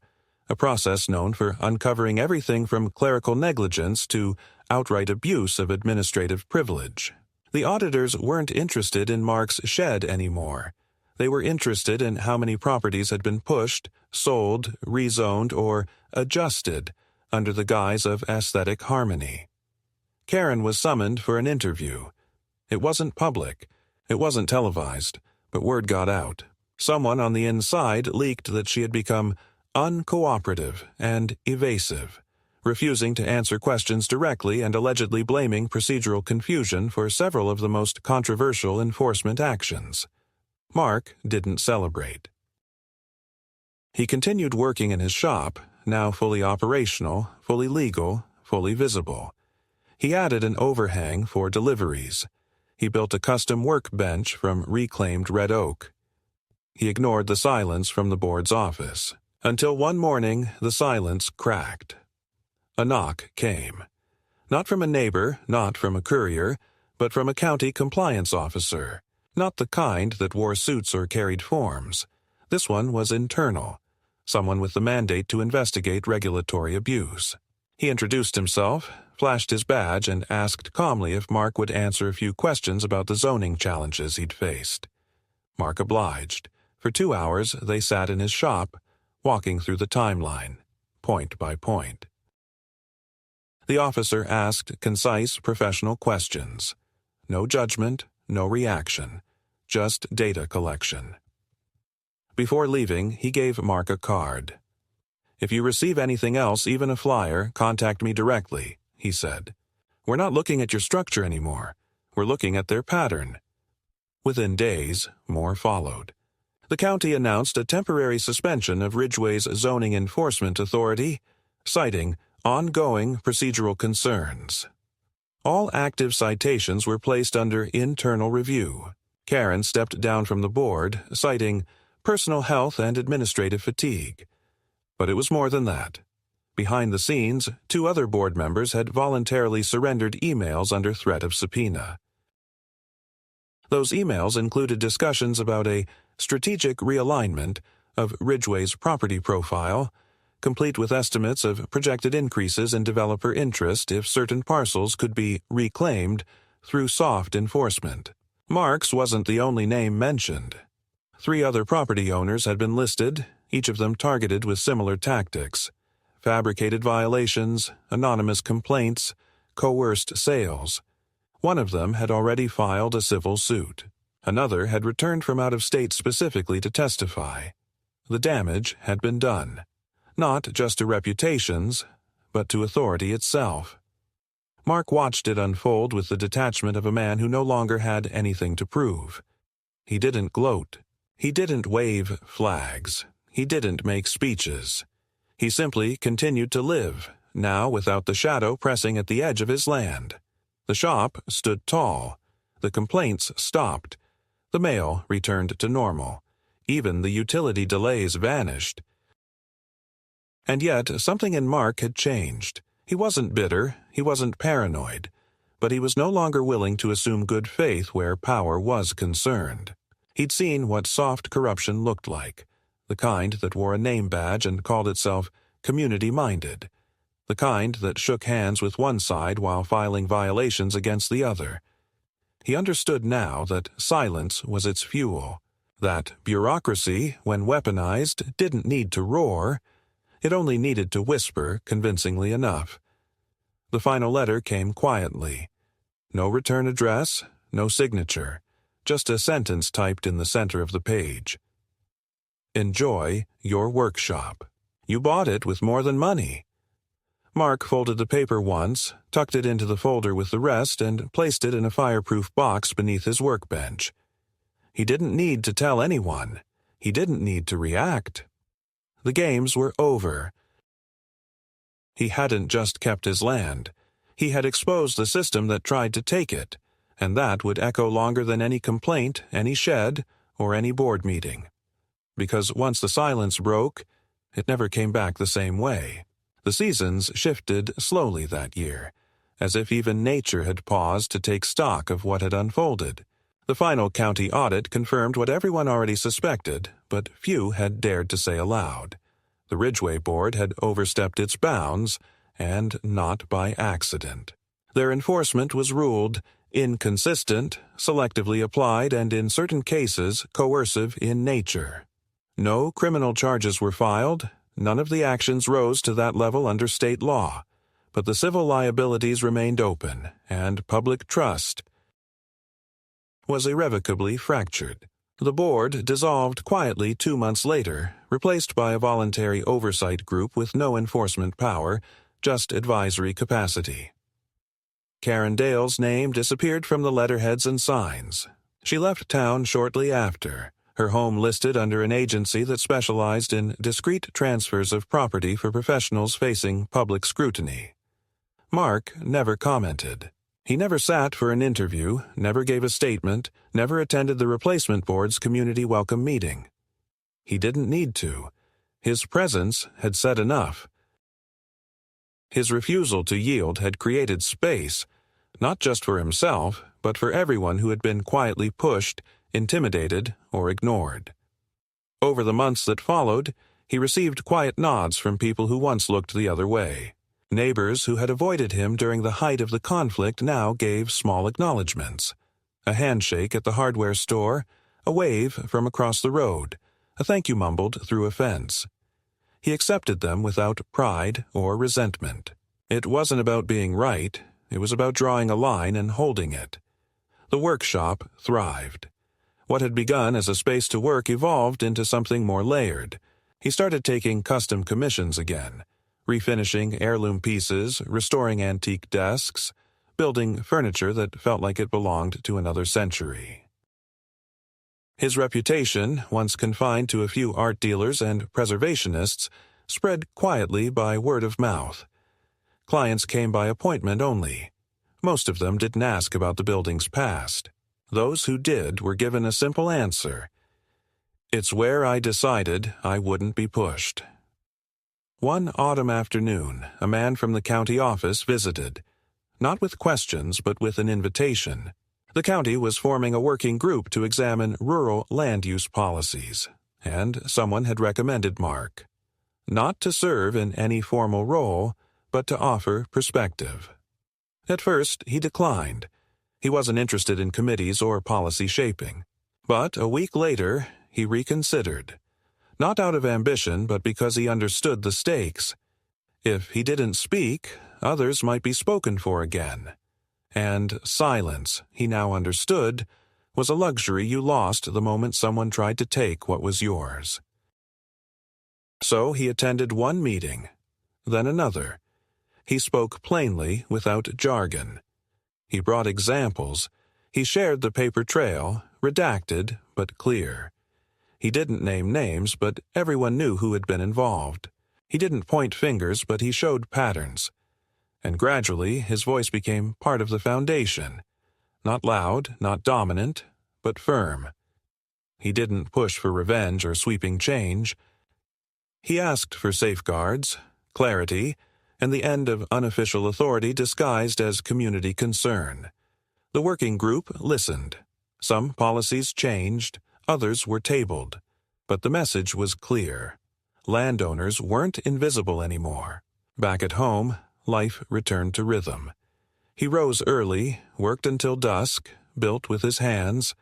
S1: a process known for uncovering everything from clerical negligence to outright abuse of administrative privilege. The auditors weren't interested in Mark's shed anymore. They were interested in how many properties had been pushed, sold, rezoned, or adjusted under the guise of aesthetic harmony. Karen was summoned for an interview. It wasn't public. It wasn't televised, but word got out. Someone on the inside leaked that she had become uncooperative, and evasive, refusing to answer questions directly and allegedly blaming procedural confusion for several of the most controversial enforcement actions. Mark didn't celebrate. He continued working in his shop, now fully operational, fully legal, fully visible. He added an overhang for deliveries. He built a custom workbench from reclaimed red oak. He ignored the silence from the board's office, until one morning the silence cracked. A knock came. Not from a neighbor, not from a courier, but from a county compliance officer. Not the kind that wore suits or carried forms. This one was internal, someone with the mandate to investigate regulatory abuse. He introduced himself, flashed his badge, and asked calmly if Mark would answer a few questions about the zoning challenges he'd faced. Mark obliged. For 2 hours they sat in his shop, walking through the timeline, point by point. The officer asked concise, professional questions. No judgment, no reaction, just data collection. Before leaving, he gave Mark a card. "If you receive anything else, even a flyer, contact me directly," he said. "We're not looking at your structure anymore. We're looking at their pattern." Within days, more followed. The county announced a temporary suspension of Ridgway's zoning enforcement authority, citing ongoing procedural concerns. All active citations were placed under internal review. Karen stepped down from the board, citing personal health and administrative fatigue. But it was more than that. Behind the scenes, 2 other board members had voluntarily surrendered emails under threat of subpoena. Those emails included discussions about a strategic realignment of Ridgway's property profile, complete with estimates of projected increases in developer interest if certain parcels could be reclaimed through soft enforcement. Mark's wasn't the only name mentioned. 3 other property owners had been listed, each of them targeted with similar tactics: fabricated violations, anonymous complaints, coerced sales. One of them had already filed a civil suit. Another had returned from out of state specifically to testify. The damage had been done, not just to reputations, but to authority itself. Mark watched it unfold with the detachment of a man who no longer had anything to prove. He didn't gloat. He didn't wave flags. He didn't make speeches. He simply continued to live, now without the shadow pressing at the edge of his land. The shop stood tall. The complaints stopped. The mail returned to normal. Even the utility delays vanished. And yet, something in Mark had changed. He wasn't bitter, he wasn't paranoid, but he was no longer willing to assume good faith where power was concerned. He'd seen what soft corruption looked like, the kind that wore a name badge and called itself community-minded, the kind that shook hands with one side while filing violations against the other. He understood now that silence was its fuel, that bureaucracy, when weaponized, didn't need to roar. It only needed to whisper convincingly enough. The final letter came quietly. No return address, no signature, just a sentence typed in the center of the page. "Enjoy your workshop. You bought it with more than money." Mark folded the paper once, tucked it into the folder with the rest, and placed it in a fireproof box beneath his workbench. He didn't need to tell anyone. He didn't need to react. The games were over. He hadn't just kept his land. He had exposed the system that tried to take it, and that would echo longer than any complaint, any shed, or any board meeting. Because once the silence broke, it never came back the same way. The seasons shifted slowly that year, as if even nature had paused to take stock of what had unfolded. The final county audit confirmed what everyone already suspected, but few had dared to say aloud. The Ridgway Board had overstepped its bounds, and not by accident. Their enforcement was ruled inconsistent, selectively applied, and in certain cases coercive in nature. No criminal charges were filed. None of the actions rose to that level under state law, but the civil liabilities remained open, and public trust was irrevocably fractured. The board dissolved quietly 2 months later, replaced by a voluntary oversight group with no enforcement power, just advisory capacity. Karen Dale's name disappeared from the letterheads and signs. She left town shortly after, her home listed under an agency that specialized in discreet transfers of property for professionals facing public scrutiny. Mark never commented. He never sat for an interview, never gave a statement, never attended the replacement board's community welcome meeting. He didn't need to. His presence had said enough. His refusal to yield had created space, not just for himself, but for everyone who had been quietly pushed, intimidated, or ignored. Over the months that followed, he received quiet nods from people who once looked the other way. Neighbors who had avoided him during the height of the conflict now gave small acknowledgments. A handshake at the hardware store, a wave from across the road, a thank you mumbled through a fence. He accepted them without pride or resentment. It wasn't about being right, it was about drawing a line and holding it. The workshop thrived. What had begun as a space to work evolved into something more layered. He started taking custom commissions again, refinishing heirloom pieces, restoring antique desks, building furniture that felt like it belonged to another century. His reputation, once confined to a few art dealers and preservationists, spread quietly by word of mouth. Clients came by appointment only. Most of them didn't ask about the building's past. Those who did were given a simple answer. It's where I decided I wouldn't be pushed. One autumn afternoon, a man from the county office visited, not with questions but with an invitation. The county was forming a working group to examine rural land use policies, and someone had recommended Mark. Not to serve in any formal role, but to offer perspective. At first, he declined. He wasn't interested in committees or policy shaping. But a week later, he reconsidered. Not out of ambition, but because he understood the stakes. If he didn't speak, others might be spoken for again. And silence, he now understood, was a luxury you lost the moment someone tried to take what was yours. So he attended one meeting, then another. He spoke plainly, without jargon. He brought examples. He shared the paper trail, redacted but clear. He didn't name names, but everyone knew who had been involved. He didn't point fingers, but he showed patterns. And gradually his voice became part of the foundation. Not loud, not dominant, but firm. He didn't push for revenge or sweeping change. He asked for safeguards, clarity, and the end of unofficial authority disguised as community concern. The working group listened. Some policies changed, others were tabled. But the message was clear. Landowners weren't invisible anymore. Back at home, life returned to rhythm. He rose early, worked until dusk, built with his hands.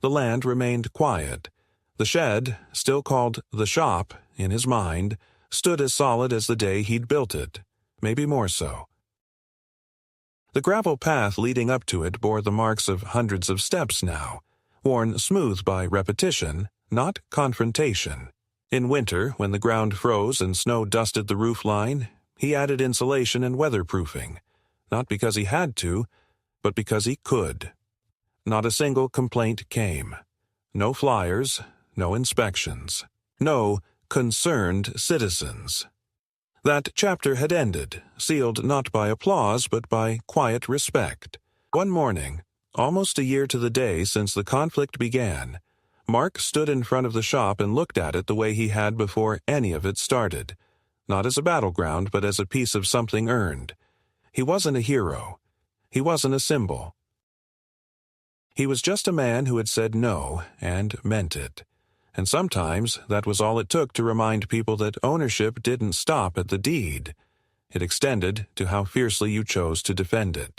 S1: The land remained quiet. The shed, still called the shop in his mind, stood as solid as the day he'd built it, maybe more so. The gravel path leading up to it bore the marks of hundreds of steps now, worn smooth by repetition, not confrontation. In winter, when the ground froze and snow dusted the roof line, he added insulation and weatherproofing, not because he had to, but because he could. Not a single complaint came. No flyers, no inspections, no concerned citizens. That chapter had ended, sealed not by applause but by quiet respect. One morning, almost a year to the day since the conflict began, Mark stood in front of the shop and looked at it the way he had before any of it started. Not as a battleground, but as a piece of something earned. He wasn't a hero. He wasn't a symbol. He was just a man who had said no and meant it. And sometimes that was all it took to remind people that ownership didn't stop at the deed. It extended to how fiercely you chose to defend it.